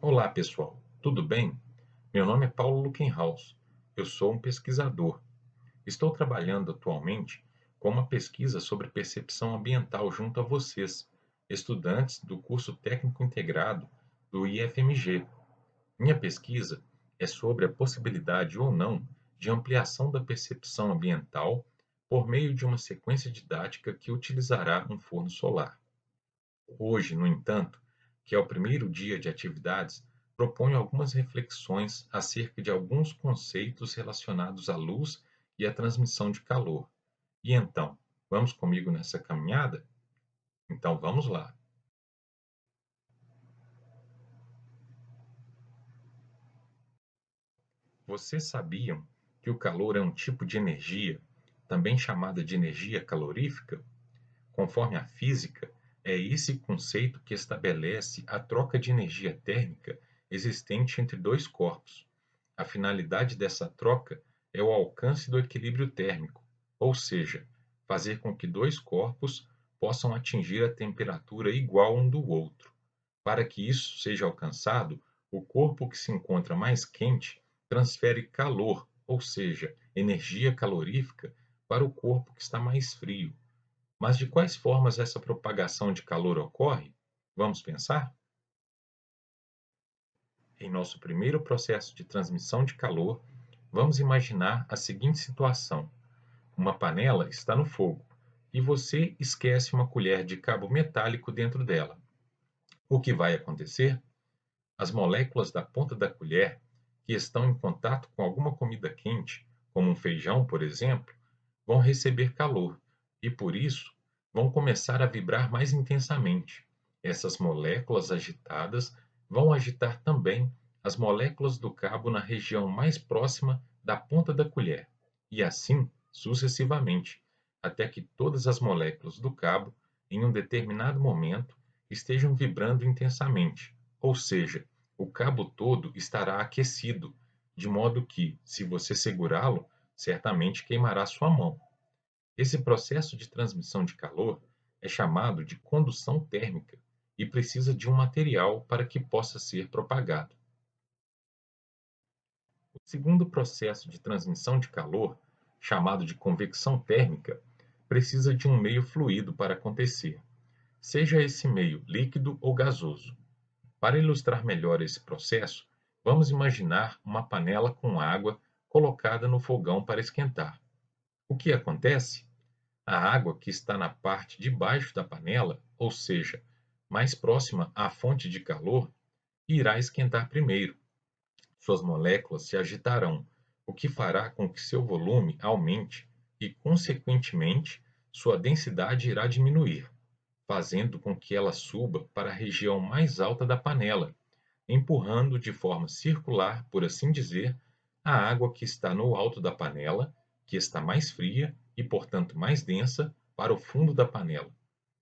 Olá, pessoal. Tudo bem? Meu nome é Paulo Luckenhaus. Eu sou um pesquisador. Estou trabalhando atualmente com uma pesquisa sobre percepção ambiental junto a vocês, estudantes do curso técnico integrado do IFMG. Minha pesquisa é sobre a possibilidade ou não de ampliação da percepção ambiental por meio de uma sequência didática que utilizará um forno solar. Hoje, no entanto, que é o primeiro dia de atividades, proponho algumas reflexões acerca de alguns conceitos relacionados à luz e à transmissão de calor. E então, vamos comigo nessa caminhada? Então vamos lá. Vocês sabiam que o calor é um tipo de energia, também chamada de energia calorífica? Conforme a física, é esse conceito que estabelece a troca de energia térmica existente entre dois corpos. A finalidade dessa troca é o alcance do equilíbrio térmico, ou seja, fazer com que dois corpos possam atingir a temperatura igual um do outro. Para que isso seja alcançado, o corpo que se encontra mais quente transfere calor, ou seja, energia calorífica, para o corpo que está mais frio. Mas de quais formas essa propagação de calor ocorre? Vamos pensar? Em nosso primeiro processo de transmissão de calor, vamos imaginar a seguinte situação: uma panela está no fogo e você esquece uma colher de cabo metálico dentro dela. O que vai acontecer? As moléculas da ponta da colher, que estão em contato com alguma comida quente, como um feijão, por exemplo, vão receber calor e, por isso, vão começar a vibrar mais intensamente. Essas moléculas agitadas vão agitar também as moléculas do cabo na região mais próxima da ponta da colher, e assim sucessivamente, até que todas as moléculas do cabo, em um determinado momento, estejam vibrando intensamente, ou seja, o cabo todo estará aquecido, de modo que, se você segurá-lo, certamente queimará sua mão. Esse processo de transmissão de calor é chamado de condução térmica e precisa de um material para que possa ser propagado. O segundo processo de transmissão de calor, chamado de convecção térmica, precisa de um meio fluido para acontecer, seja esse meio líquido ou gasoso. Para ilustrar melhor esse processo, vamos imaginar uma panela com água colocada no fogão para esquentar. O que acontece? A água que está na parte de baixo da panela, ou seja, mais próxima à fonte de calor, irá esquentar primeiro. Suas moléculas se agitarão, o que fará com que seu volume aumente e, consequentemente, sua densidade irá diminuir, fazendo com que ela suba para a região mais alta da panela, empurrando de forma circular, por assim dizer, a água que está no alto da panela, que está mais fria e, portanto, mais densa, para o fundo da panela,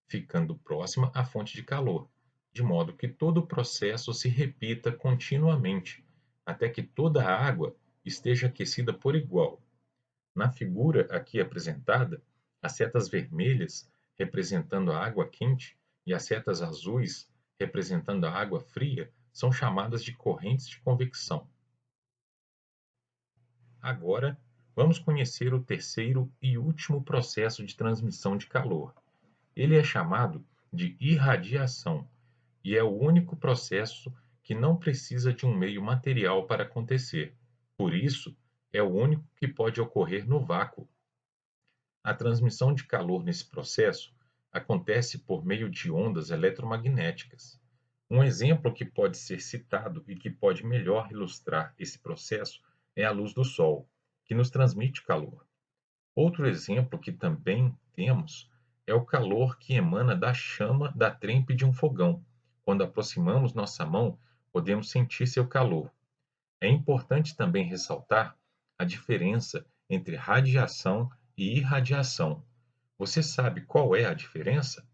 ficando próxima à fonte de calor, de modo que todo o processo se repita continuamente, até que toda a água esteja aquecida por igual. Na figura aqui apresentada, as setas vermelhas representando a água quente e as setas azuis representando a água fria são chamadas de correntes de convecção. Agora, vamos conhecer o terceiro e último processo de transmissão de calor. Ele é chamado de irradiação e é o único processo que não precisa de um meio material para acontecer. Por isso, é o único que pode ocorrer no vácuo. A transmissão de calor nesse processo acontece por meio de ondas eletromagnéticas. Um exemplo que pode ser citado e que pode melhor ilustrar esse processo é a luz do Sol, que nos transmite calor. Outro exemplo que também temos é o calor que emana da chama da trempe de um fogão. Quando aproximamos nossa mão, podemos sentir seu calor. É importante também ressaltar a diferença entre radiação e irradiação. Você sabe qual é a diferença?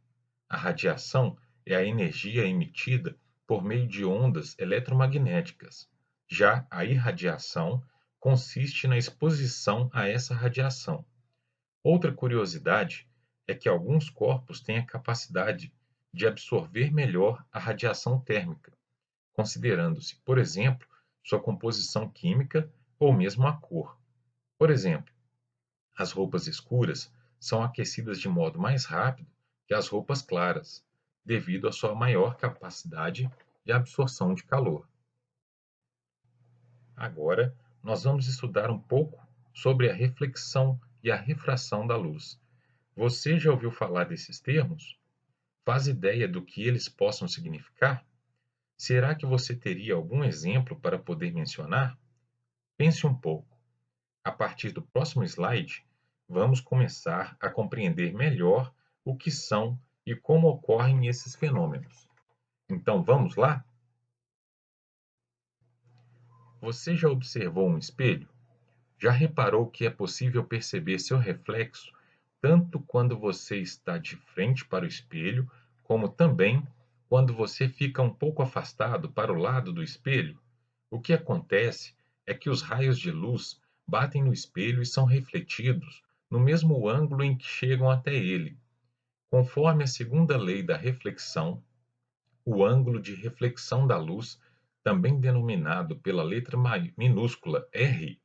A radiação é a energia emitida por meio de ondas eletromagnéticas. Já a irradiação consiste na exposição a essa radiação. Outra curiosidade é que alguns corpos têm a capacidade de absorver melhor a radiação térmica. considerando-se, por exemplo, sua composição química ou mesmo a cor. Por exemplo, as roupas escuras são aquecidas de modo mais rápido que as roupas claras, devido à sua maior capacidade de absorção de calor. Agora, nós vamos estudar um pouco sobre a reflexão e a refração da luz. Você já ouviu falar desses termos? Faz ideia do que eles possam significar? Será que você teria algum exemplo para poder mencionar? Pense um pouco. A partir do próximo slide, vamos começar a compreender melhor o que são e como ocorrem esses fenômenos. Então vamos lá? Você já observou um espelho? Já reparou que é possível perceber seu reflexo tanto quando você está de frente para o espelho, como também quando você fica um pouco afastado para o lado do espelho? O que acontece é que os raios de luz batem no espelho e são refletidos no mesmo ângulo em que chegam até ele. Conforme a segunda lei da reflexão, o ângulo de reflexão da luz, também denominado pela letra minúscula R,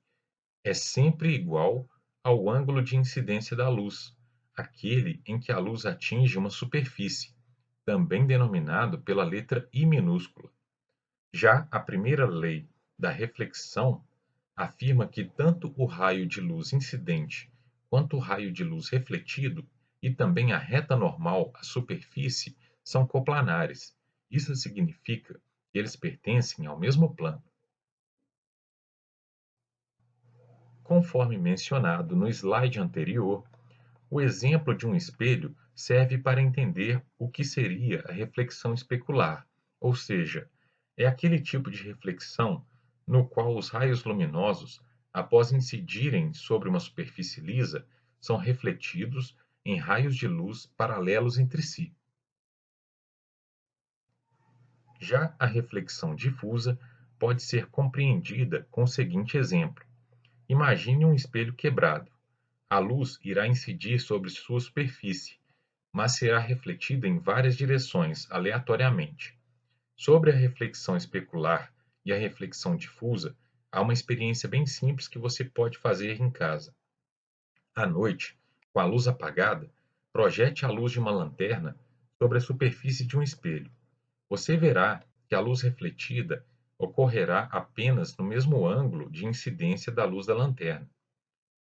é sempre igual ao ângulo de incidência da luz, aquele em que a luz atinge uma superfície, também denominado pela letra I minúscula. Já a primeira lei da reflexão afirma que tanto o raio de luz incidente quanto o raio de luz refletido e também a reta normal à superfície são coplanares. Isso significa que eles pertencem ao mesmo plano. Conforme mencionado no slide anterior, o exemplo de um espelho serve para entender o que seria a reflexão especular, ou seja, é aquele tipo de reflexão no qual os raios luminosos, após incidirem sobre uma superfície lisa, são refletidos em raios de luz paralelos entre si. Já a reflexão difusa pode ser compreendida com o seguinte exemplo: imagine um espelho quebrado. A luz irá incidir sobre sua superfície, mas será refletida em várias direções, aleatoriamente. Sobre a reflexão especular e a reflexão difusa, há uma experiência bem simples que você pode fazer em casa. À noite, com a luz apagada, projete a luz de uma lanterna sobre a superfície de um espelho. Você verá que a luz refletida ocorrerá apenas no mesmo ângulo de incidência da luz da lanterna.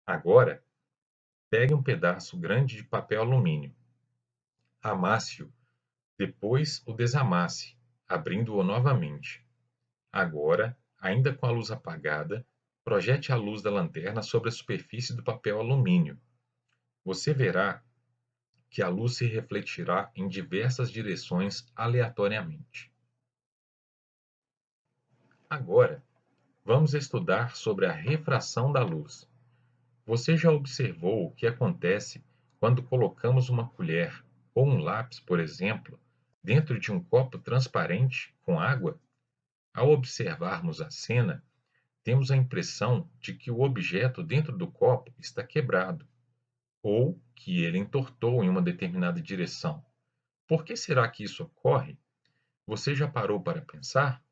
Agora, pegue um pedaço grande de papel alumínio. Amasse-o, depois o desamasse, abrindo-o novamente. Agora, ainda com a luz apagada, projete a luz da lanterna sobre a superfície do papel alumínio. Você verá que a luz se refletirá em diversas direções aleatoriamente. Agora, vamos estudar sobre a refração da luz. Você já observou o que acontece quando colocamos uma colher ou um lápis, por exemplo, dentro de um copo transparente com água? Ao observarmos a cena, temos a impressão de que o objeto dentro do copo está quebrado, ou que ele entortou em uma determinada direção. Por que será que isso ocorre? Você já parou para pensar?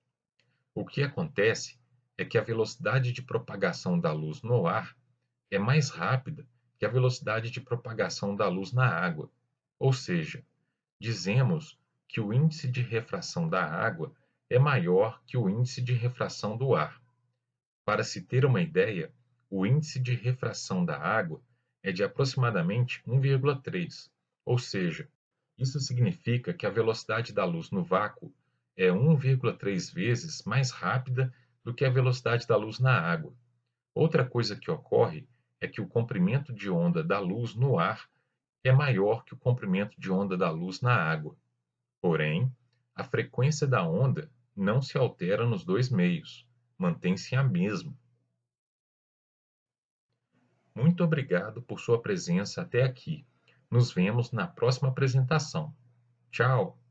O que acontece é que a velocidade de propagação da luz no ar é mais rápida que a velocidade de propagação da luz na água. Ou seja, dizemos que o índice de refração da água é maior que o índice de refração do ar. Para se ter uma ideia, o índice de refração da água é de aproximadamente 1,3, ou seja, isso significa que a velocidade da luz no vácuo é 1,3 vezes mais rápida do que a velocidade da luz na água. Outra coisa que ocorre é que o comprimento de onda da luz no ar é maior que o comprimento de onda da luz na água. Porém, a frequência da onda não se altera nos dois meios, mantém-se a mesma. Muito obrigado por sua presença até aqui. Nos vemos na próxima apresentação. Tchau!